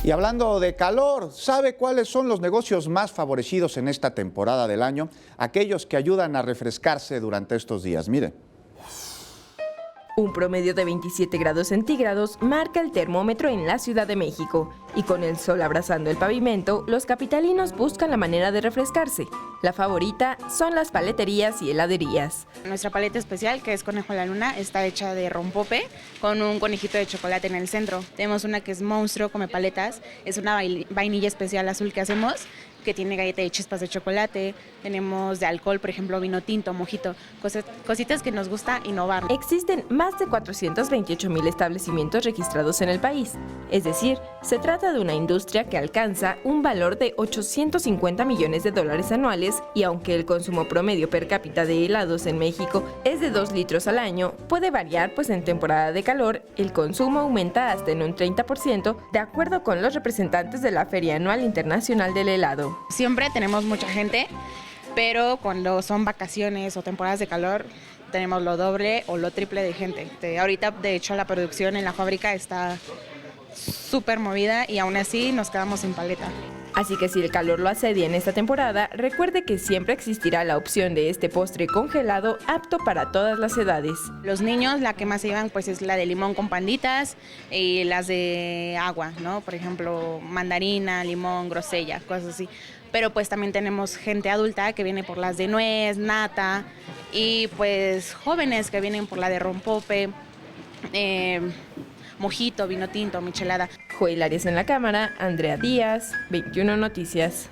Y hablando de calor, ¿sabe cuáles son los negocios más favorecidos en esta temporada del año? Aquellos que ayudan a refrescarse durante estos días. Mire. Un promedio de 27 grados centígrados marca el termómetro en la Ciudad de México, y con el sol abrazando el pavimento, los capitalinos buscan la manera de refrescarse. La favorita son las paleterías y heladerías. Nuestra paleta especial, que es Conejo a la Luna, está hecha de rompope con un conejito de chocolate en el centro. Tenemos una que es Monstruo, come paletas, es una vainilla especial azul que hacemos, que tiene galleta de chispas de chocolate. Tenemos de alcohol, por ejemplo, vino tinto, mojito, cositas que nos gusta innovar. Existen más de 428,000 establecimientos registrados en el país. Es decir, se trata de una industria que alcanza un valor de $850 millones anuales, y aunque el consumo promedio per cápita de helados en México es de 2 litros al año, puede variar, pues en temporada de calor el consumo aumenta hasta en un 30%, de acuerdo con los representantes de la Feria Anual Internacional del Helado. Siempre tenemos mucha gente, pero cuando son vacaciones o temporadas de calor, tenemos lo doble o lo triple de gente. Ahorita, de hecho, la producción en la fábrica está súper movida y aún así nos quedamos sin paleta. Así que si el calor lo asedia en esta temporada, recuerde que siempre existirá la opción de este postre congelado apto para todas las edades. Los niños, la que más se llevan pues es la de limón con panditas y las de agua, ¿no? Por ejemplo, mandarina, limón, grosella, cosas así. Pero pues también tenemos gente adulta que viene por las de nuez, nata, y pues jóvenes que vienen por la de rompope, mojito, vino tinto, michelada. Joel Arias en la cámara, Andrea Díaz, 21 Noticias.